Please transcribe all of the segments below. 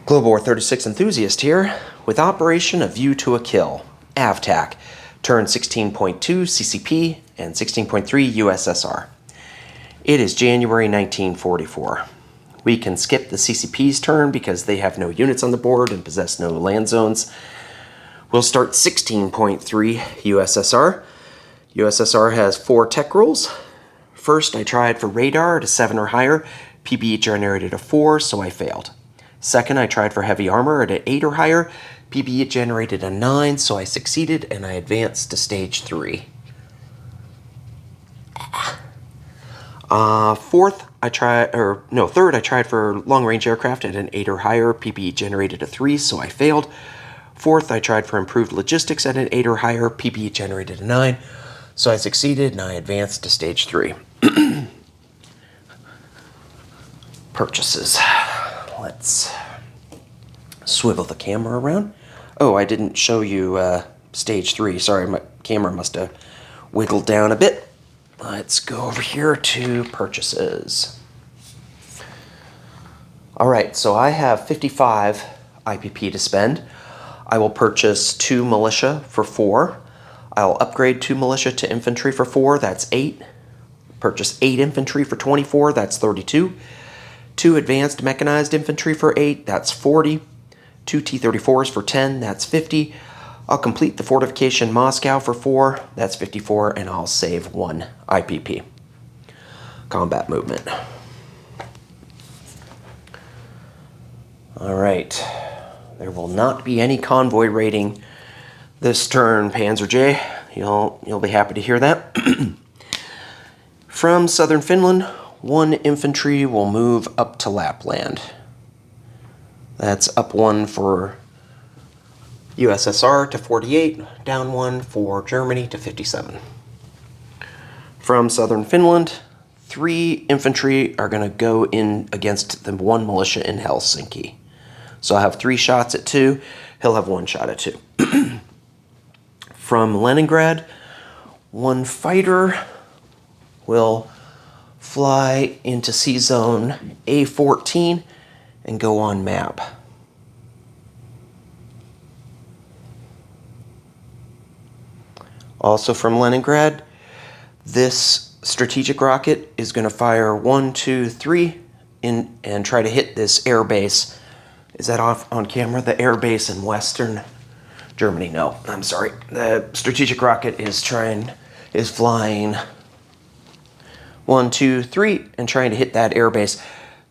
Global War 36 enthusiast here with Operation A View to a Kill, AVtaK, turn 16.2 CCP and 16.3 USSR. It is January 1944. We can skip the CCP's turn because they have no units on the board and possess no land zones. We'll start 16.3 USSR. USSR has 4 tech rules. First, I tried for radar at a 7 or higher. PBE generated a 4, so I failed. Second, I tried for heavy armor at an 8 or higher. PBE generated a 9, so I succeeded and I advanced to stage 3. Third, I tried for long-range aircraft at an 8 or higher. PBE generated a 3, so I failed. Fourth, I tried for improved logistics at an 8 or higher. PBE generated a 9, so I succeeded and I advanced to stage 3. Purchases. Let's swivel the camera around. Oh, I didn't show you stage 3. Sorry, my camera must have wiggled down a bit. Let's go over here to purchases. Alright, so I have 55 IPP to spend. I will purchase 2 militia for 4. I'll upgrade 2 militia to infantry for 4, that's 8. Purchase 8 infantry for 24, that's 32. 2 advanced mechanized infantry for 8, that's 40. 2 T-34s for 10, that's 50. I'll complete the fortification Moscow for 4, that's 54, and I'll save 1 IPP. Combat movement. Alright, there will not be any convoy raiding this turn, Panzer J. You'll be happy to hear that. From southern Finland, 1 infantry will move up to Lapland. That's up 1 for USSR to 48, down 1 for Germany to 57. From southern Finland, 3 infantry are going to go in against the 1 militia in Helsinki. So I'll have 3 shots at 2, he'll have 1 shot at 2. From Leningrad, 1 fighter will fly into C-Zone A14 and go on map. Also from Leningrad, this strategic rocket is going to fire 1, 2, 3 in and try to hit this air base. Is that off on camera? The air base in Western Germany. No, I'm sorry. The strategic rocket is flying 1, 2, 3 and trying to hit that air base.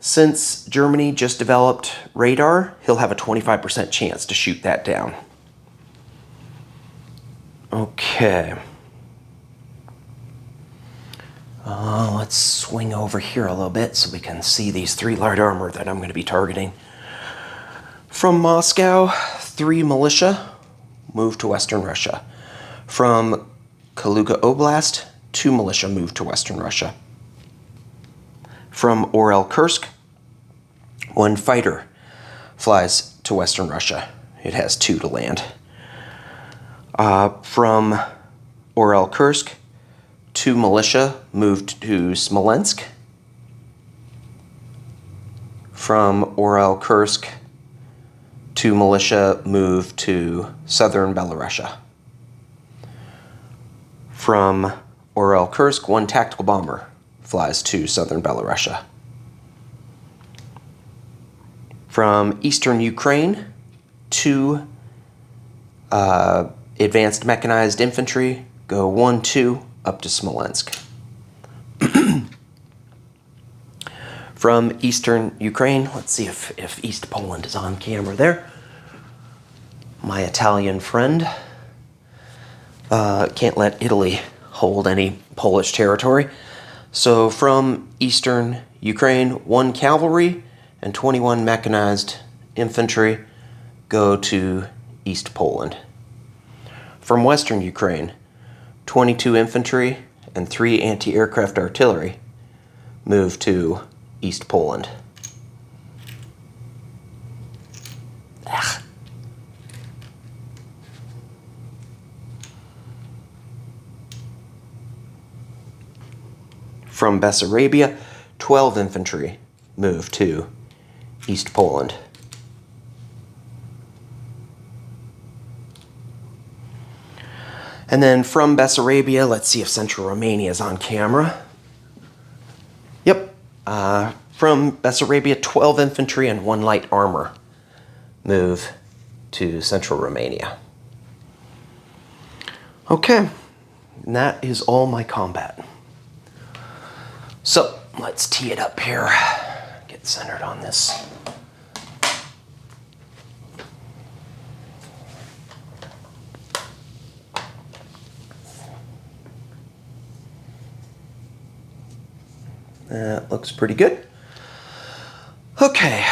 Since Germany just developed radar, he'll have a 25% chance to shoot that down. Okay. Let's swing over here a little bit so we can see these 3 light armor that I'm going to be targeting. From Moscow, 3 militia move to Western Russia. From Kaluga Oblast, 2 militia move to Western Russia. From Orel-Kursk, 1 fighter flies to Western Russia. It has 2 to land. From Orel-Kursk, 2 militia moved to Smolensk. From Orel-Kursk, 2 militia moved to southern Belarusia. From Orel-Kursk, 1 tactical bomber flies to southern Belarusia. From eastern Ukraine, 2 advanced mechanized infantry go 1, 2 up to Smolensk. From eastern Ukraine, let's see if East Poland is on camera there. My Italian friend. Can't let Italy hold any Polish territory. So from eastern Ukraine, 1 cavalry and 21 mechanized infantry go to East Poland. From western Ukraine, 22 infantry and 3 anti-aircraft artillery move to East Poland. From Bessarabia, 12 infantry move to East Poland. And then from Bessarabia, let's see if Central Romania is on camera. Yep. From Bessarabia, 12 infantry and 1 light armor move to Central Romania. Okay, and that is all my combat. So let's tee it up here. Get centered on this. That looks pretty good. Okay,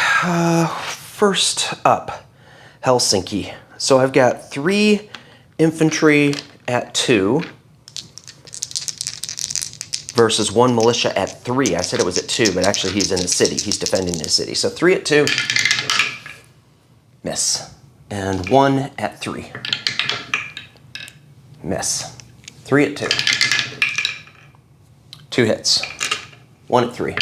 first up, Helsinki. So I've got 3 infantry at 2 versus 1 militia at 3. I said it was at 2, but actually he's in the city. He's defending the city. So 3 at 2, miss. And 1 at 3, miss. 3 at 2, 2 hits. 1 at 3,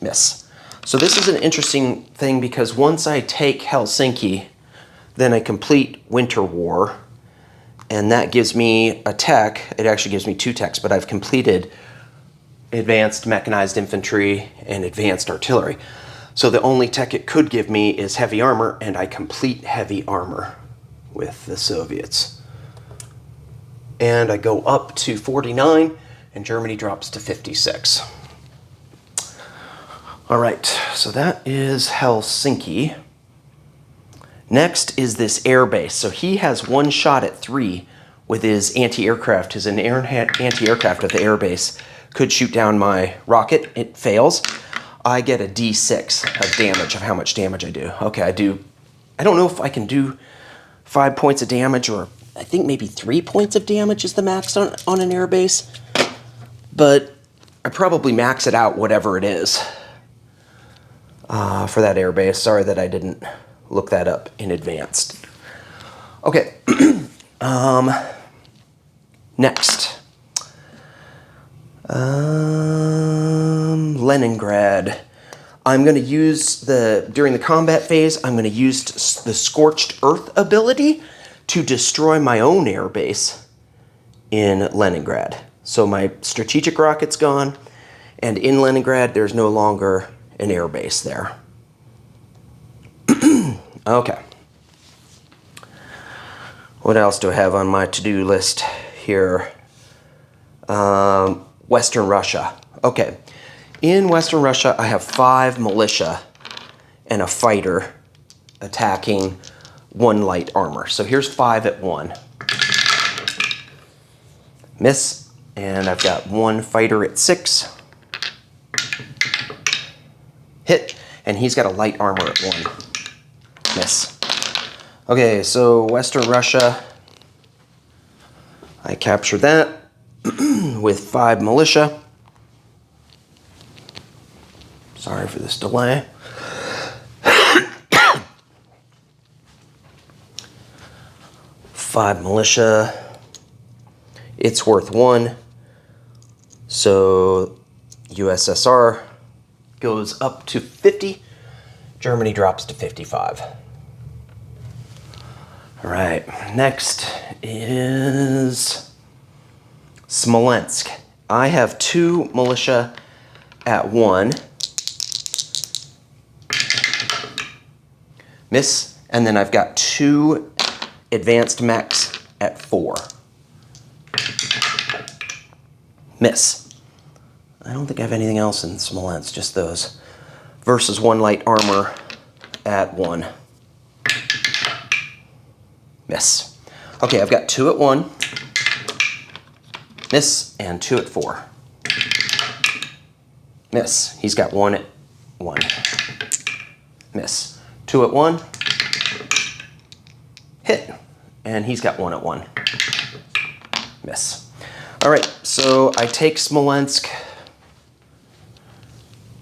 miss. So this is an interesting thing because once I take Helsinki, then I complete Winter War, and that gives me a tech. It actually gives me 2 techs, but I've completed Advanced Mechanized Infantry and Advanced Artillery. So the only tech it could give me is Heavy Armor, and I complete Heavy Armor with the Soviets. And I go up to 49, and Germany drops to 56. All right, so that is Helsinki. Next is this air base. So he has 1 shot at 3 with his anti-aircraft. His anti-aircraft of the air base could shoot down my rocket. It fails. I get a D6 of damage, of how much damage I do. Okay, I don't know if I can do 5 points of damage, or I think maybe 3 points of damage is the max on an air base. But I probably max it out, whatever it is, for that air base. Sorry that I didn't look that up in advance. Okay. Next. Leningrad. I'm going to use during the combat phase, I'm going to use the Scorched Earth ability to destroy my own air base in Leningrad. So my strategic rocket's gone, and in Leningrad, there's no longer an air base there. Okay. What else do I have on my to-do list here? Western Russia. Okay. In Western Russia, I have 5 militia and a fighter attacking 1 light armor. So here's 5 at 1. Miss. And I've got 1 fighter at 6. Hit. And he's got a light armor at 1. Miss. Okay, so Western Russia, I capture that with 5 militia. Sorry for this delay. 5 militia. It's worth 1. So USSR goes up to 50. Germany drops to 55. All right, next is Smolensk. I have 2 militia at 1. Miss. And then I've got 2 advanced mechs at 4. Miss. I don't think I have anything else in Smolensk, just those. Versus 1 light armor at 1. Miss. Okay, I've got 2 at 1. Miss. And 2 at 4. Miss. He's got 1 at 1. Miss. 2 at 1. Hit. And he's got 1 at 1. Miss. All right, so I take Smolensk,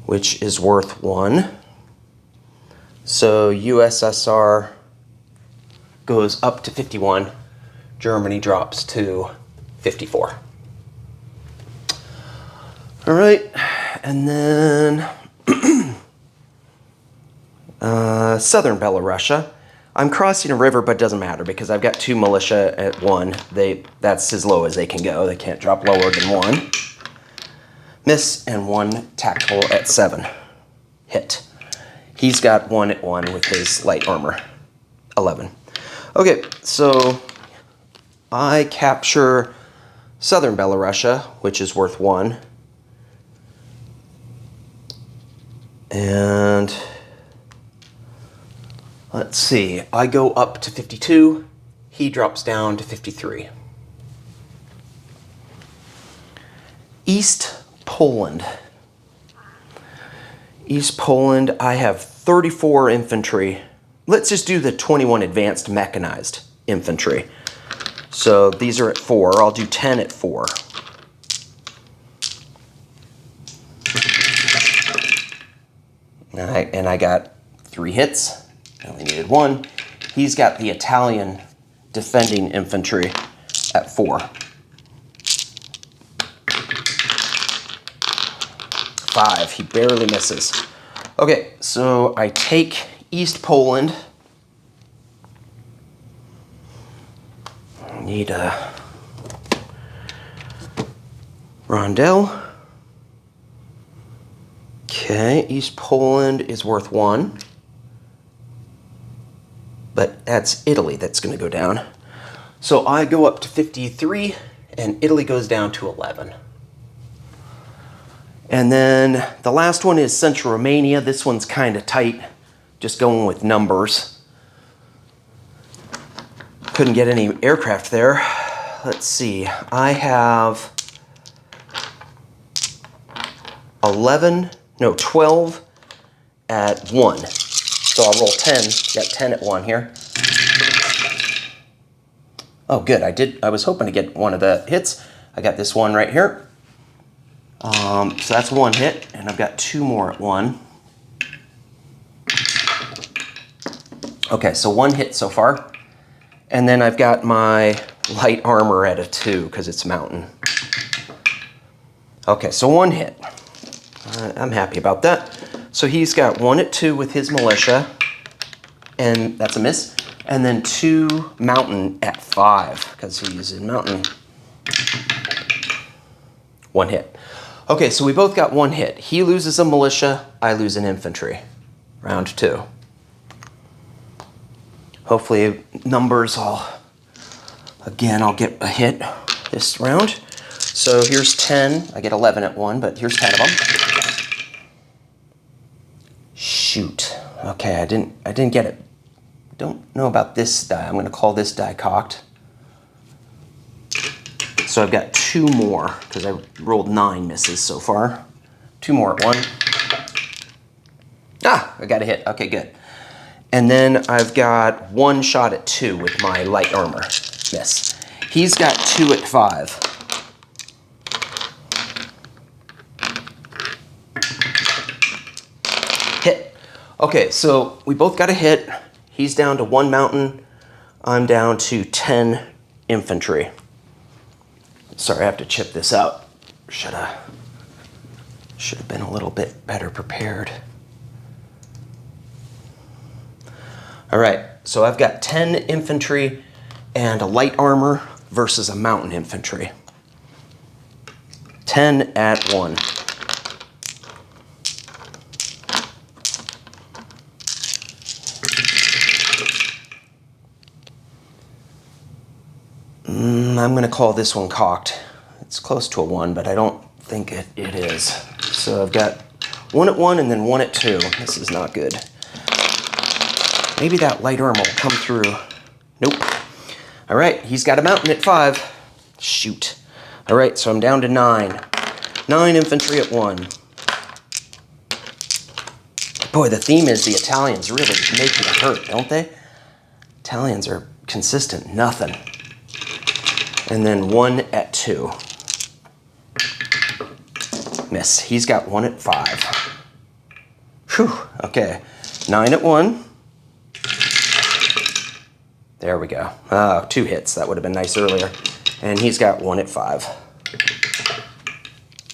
which is worth 1. So USSR goes up to 51. Germany drops to 54. All right, and then southern Belarusia. I'm crossing a river, but it doesn't matter because I've got 2 militia at 1. That's as low as they can go. They can't drop lower than 1. Miss, and 1 tactical at 7. Hit. He's got 1 at 1 with his light armor. 11. Okay, so I capture southern Belarusia, which is worth 1. And let's see, I go up to 52, he drops down to 53. East Poland. East Poland, I have 34 infantry. Let's just do the 21 advanced mechanized infantry. So these are at 4, I'll do 10 at 4. And I got 3 hits. I only needed 1. He's got the Italian defending infantry at 4. 5. He barely misses. Okay, so I take East Poland. I need a rondel. Okay, East Poland is worth 1. But that's Italy that's going to go down. So I go up to 53, and Italy goes down to 11. And then the last one is Central Romania. This one's kind of tight, just going with numbers. Couldn't get any aircraft there. Let's see, I have 12 at 1. So I'll roll 10, got 10 at 1 here. Oh, good, I was hoping to get one of the hits. I got this one right here. So that's 1 hit, and I've got 2 more at 1. Okay, so 1 hit so far. And then I've got my light armor at a 2, because it's mountain. Okay, so 1 hit. I'm happy about that. So he's got 1 at 2 with his militia, and that's a miss. And then 2 mountain at 5, because he's in mountain. 1 hit. Okay, so we both got 1 hit. He loses a militia, I lose an infantry. Round 2. Hopefully numbers I'll get a hit this round. So here's 10. I get 11 at 1, but here's 10 of them. Shoot. Okay, I didn't get it. Don't know about this die. I'm going to call this die cocked. So I've got 2 more, because I rolled 9 misses so far. 2 more at 1. Ah, I got a hit. Okay, good. And then I've got 1 shot at 2 with my light armor. Miss. He's got 2 at 5. Hit. Okay, so we both got a hit. He's down to 1 mountain. I'm down to 10 infantry. Sorry, I have to chip this out. Should have been a little bit better prepared. All right, so I've got 10 infantry and a light armor versus a mountain infantry. 10 at 1. I'm going to call this one cocked. It's close to a 1, but I don't think it is. So I've got 1 at 1 and then 1 at 2. This is not good. Maybe that light armor will come through. Nope. All right, he's got a mountain at 5. Shoot. All right, so I'm down to 9. 9 infantry at 1. Boy, the theme is the Italians really make me hurt, don't they? Italians are consistent, nothing. And then 1 at 2. Miss. He's got 1 at 5. Whew. Okay. 9 at 1. There we go. 2 hits. That would have been nice earlier. And he's got 1 at 5.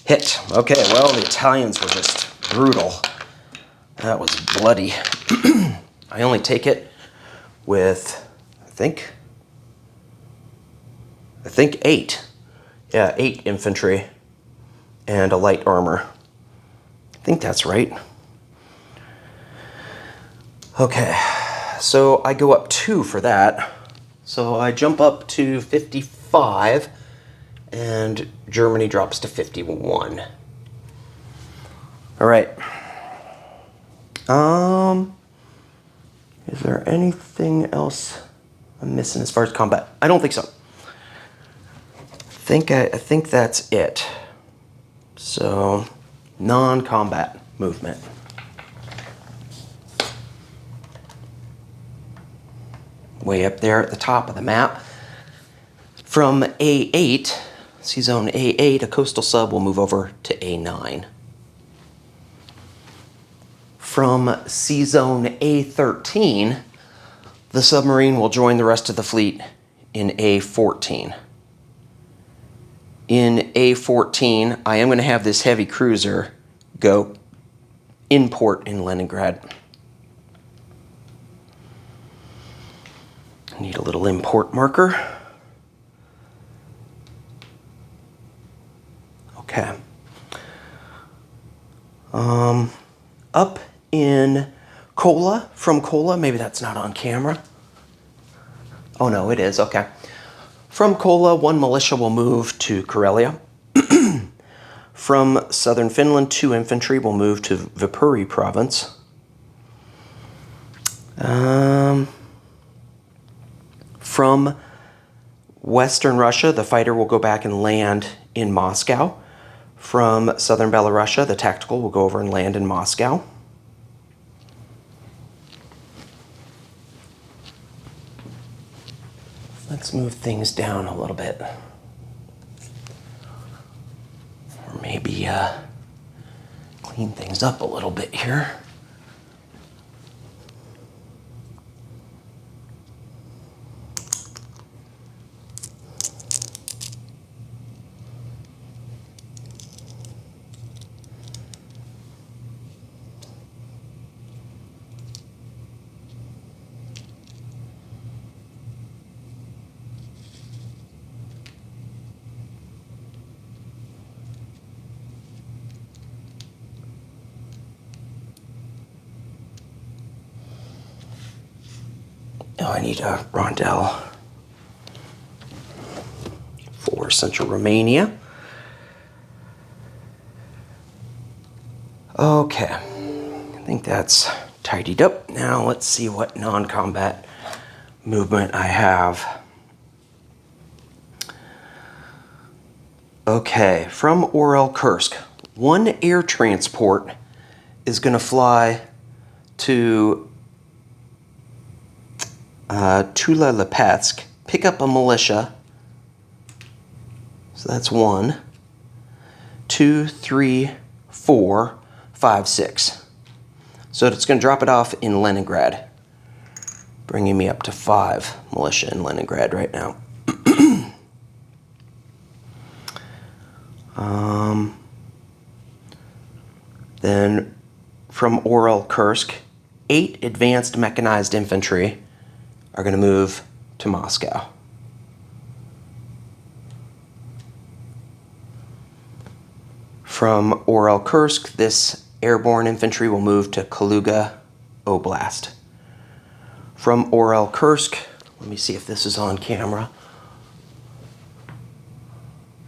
Hit. Okay, well, the Italians were just brutal. That was bloody. I only take it with, I think 8. Yeah, 8 infantry and a light armor. I think that's right. Okay, so I go up 2 for that. So I jump up to 55, and Germany drops to 51. All right. Is there anything else I'm missing as far as combat? I don't think so. I think that's it. So, non-combat movement. Way up there at the top of the map. From A8, Sea Zone A8, a coastal sub will move over to A9. From Sea Zone A13, the submarine will join the rest of the fleet in A14. In A14, I am going to have this heavy cruiser go in port in Leningrad. I need a little import marker. Okay. Up in Kola, from Kola, maybe that's not on camera. Oh no, it is, okay. From Kola, 1 militia will move to Karelia. From southern Finland, 2 infantry will move to Viipuri province. From western Russia, the fighter will go back and land in Moscow. From southern Belarusia, the tactical will go over and land in Moscow. Let's move things down a little bit. Or maybe clean things up a little bit here. Oh, I need a rondel for Central Romania. Okay, I think that's tidied up. Now let's see what non-combat movement I have. Okay, from Orel Kursk, 1 air transport is going to fly to Tula Lipetsk, pick up a militia. So that's 1, 2, 3, 4, 5, 6. So it's going to drop it off in Leningrad, bringing me up to 5 militia in Leningrad right now. Then from Orel Kursk, 8 advanced mechanized infantry are going to move to Moscow. From Orel Kursk, this airborne infantry will move to Kaluga Oblast. From Orel Kursk, let me see if this is on camera.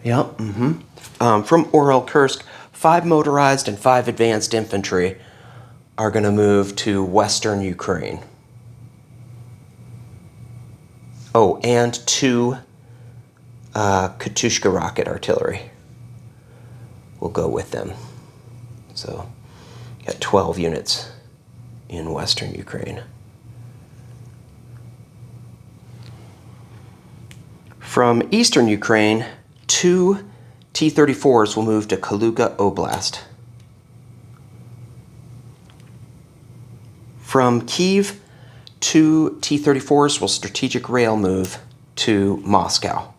Yep, from Orel Kursk, 5 motorized and 5 advanced infantry are going to move to western Ukraine. Oh, and 2 Katyushka rocket artillery will go with them. So, got 12 units in western Ukraine. From eastern Ukraine, 2 T-34s will move to Kaluga Oblast. From Kyiv, 2 T-34s will strategic rail move to Moscow.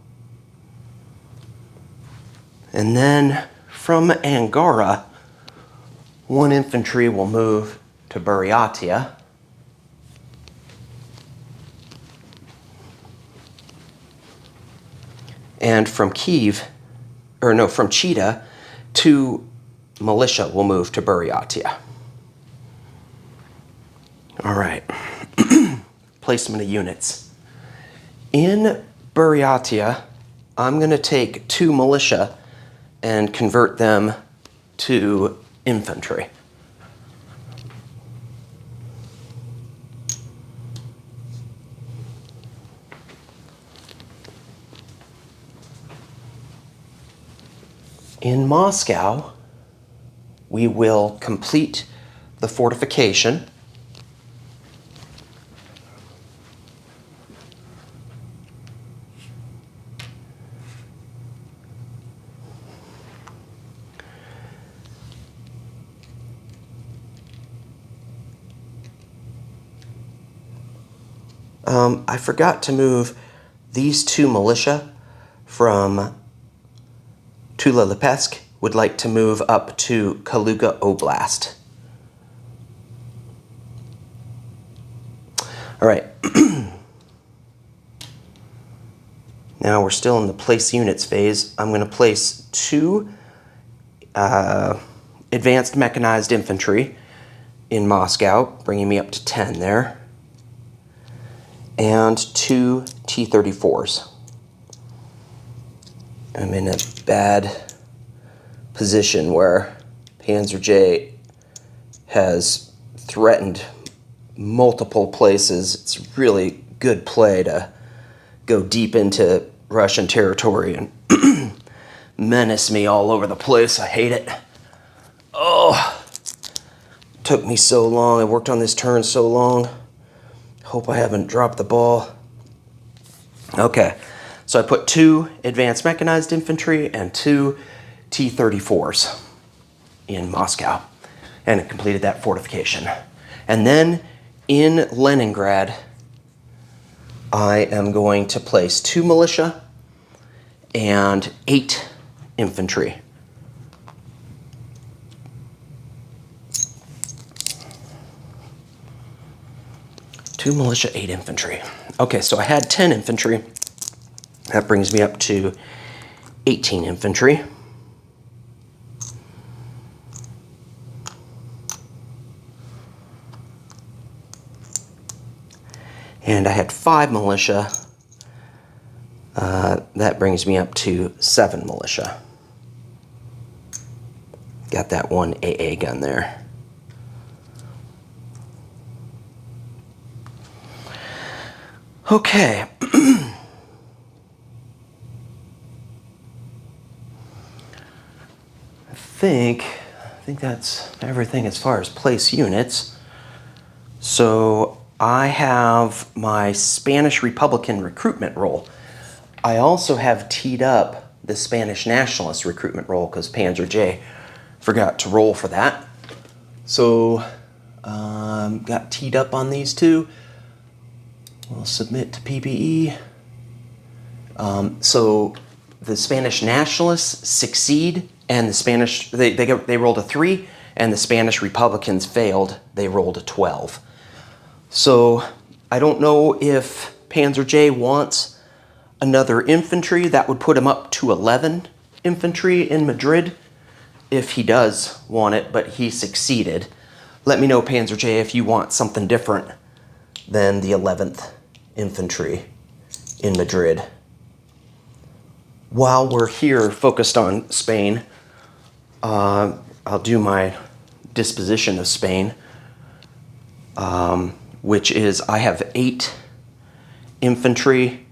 And then from Angara, 1 infantry will move to Buryatia. And from from Chita, 2 militia will move to Buryatia. All right, placement of units. In Buryatia, I'm going to take 2 militia and convert them to infantry. In Moscow, we will complete the fortification. I forgot to move these 2 militia from Tula-Lipetsk. Would like to move up to Kaluga Oblast. All right. Now we're still in the place units phase. I'm going to place 2 advanced mechanized infantry in Moscow, bringing me up to 10 there, and 2 T-34s. I'm in a bad position where Panzer J has threatened multiple places. It's really good play to go deep into Russian territory and menace me all over the place. I hate it. Oh, took me so long. I worked on this turn so long. Hope I haven't dropped the ball. Okay, so I put 2 advanced mechanized infantry and 2 T-34s in Moscow, and it completed that fortification. And then in Leningrad, I am going to place 2 militia and 8 infantry. Two militia, 8 infantry. Okay, so I had 10 infantry. That brings me up to 18 infantry. And I had 5 militia. That brings me up to 7 militia. Got that 1 AA gun there. Okay. I think that's everything as far as place units. So I have my Spanish Republican recruitment roll. I also have teed up the Spanish Nationalist recruitment roll because Panzer J forgot to roll for that. So got teed up on these 2. We'll submit to PBE. So the Spanish Nationalists succeed, and the Spanish they rolled a 3, and the Spanish Republicans failed. They rolled a 12. So I don't know if Panzer J wants another infantry. That would put him up to 11 infantry in Madrid if he does want it, but he succeeded. Let me know, Panzer J, if you want something different than the 11th infantry in Madrid. While we're here focused on Spain, I'll do my disposition of Spain, which is I have 8 infantry.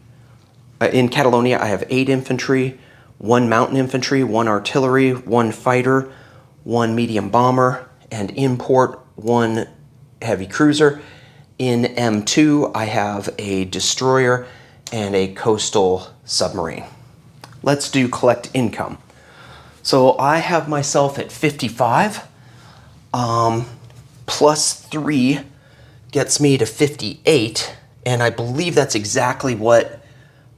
In Catalonia, I have 8 infantry, 1 mountain infantry, 1 artillery, 1 fighter, 1 medium bomber, and import 1 heavy cruiser. In M2, I have a destroyer and a coastal submarine. Let's do collect income. So I have myself at 55. Plus 3 gets me to 58, and I believe that's exactly what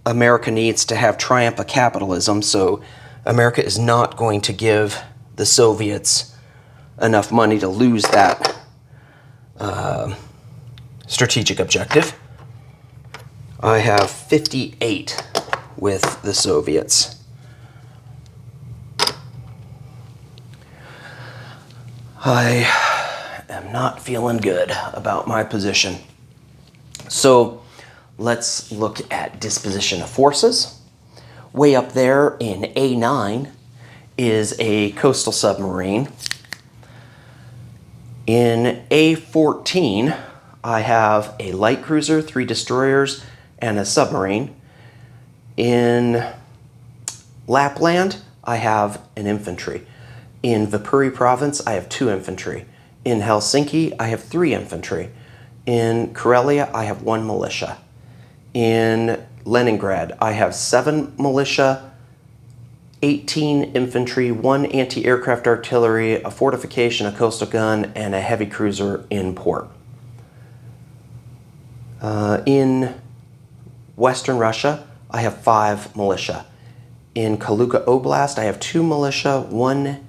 America needs to have triumph of capitalism. So America is not going to give the Soviets enough money to lose that strategic objective. I have 58 with the Soviets. I am not feeling good about my position. So let's look at disposition of forces. Way up there in A9 is a coastal submarine. In A14, I have a light cruiser, 3 destroyers, and a submarine. In Lapland, I have an infantry. In Viipuri province, I have 2 infantry. In Helsinki, I have 3 infantry. In Karelia, I have 1 militia. In Leningrad, I have 7 militia, 18 infantry, 1 anti-aircraft artillery, a fortification, a coastal gun, and a heavy cruiser in port. In Western Russia, I have 5 militia. In Kaluga Oblast, I have 2 militia, 1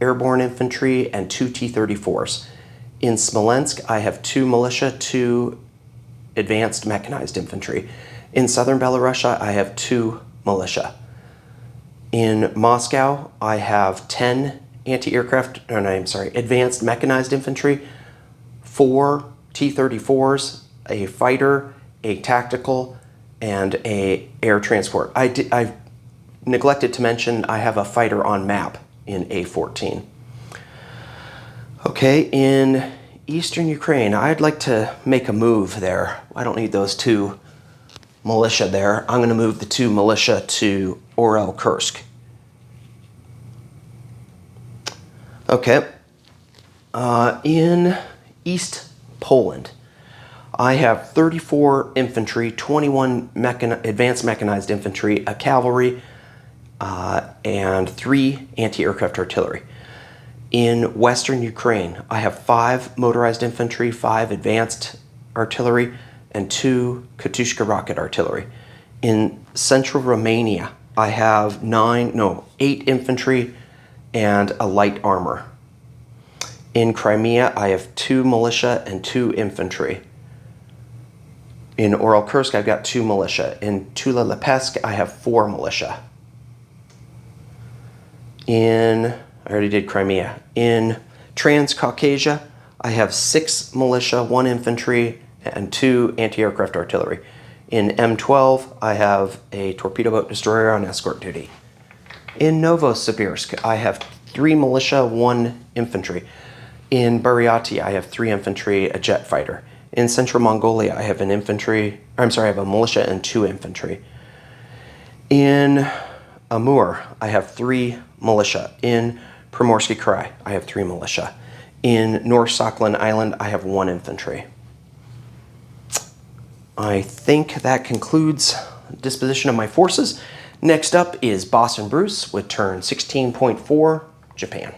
airborne infantry, and 2 T-34s. In Smolensk, I have 2 militia, 2 advanced mechanized infantry. In southern Belarusia, I have 2 militia. In Moscow, I have 10 advanced mechanized infantry, 4 T-34s, a fighter, a tactical, and a air transport. I neglected to mention I have a fighter on map in A14. Okay, in eastern Ukraine, I'd like to make a move there. I don't need those 2 militia there. I'm going to move the 2 militia to Orel-Kursk. Okay, in East Poland, I have 34 infantry, 21 advanced mechanized infantry, a cavalry, and 3 anti-aircraft artillery. In Western Ukraine, I have 5 motorized infantry, 5 advanced artillery, and 2 Katyushka rocket artillery. In Central Romania, I have 8 infantry and a light armor. In Crimea, I have 2 militia and 2 infantry. In Orel-Kursk, I've got 2 militia. In Tula-Lepesc, I have 4 militia. I already did Crimea. In Transcaucasia, I have 6 militia, 1 infantry, and 2 anti-aircraft artillery. In M12, I have a torpedo boat destroyer on escort duty. In Novosibirsk, I have 3 militia, 1 infantry. In Buryatia, I have 3 infantry, a jet fighter. In Central Mongolia, I have I have a militia and 2 infantry. In Amur, I have 3 militia. In Primorsky Krai, I have 3 militia. In North Sakhalin Island, I have 1 infantry. I think that concludes disposition of my forces. Next up is Boss and Bruce with turn 16.4, Japan.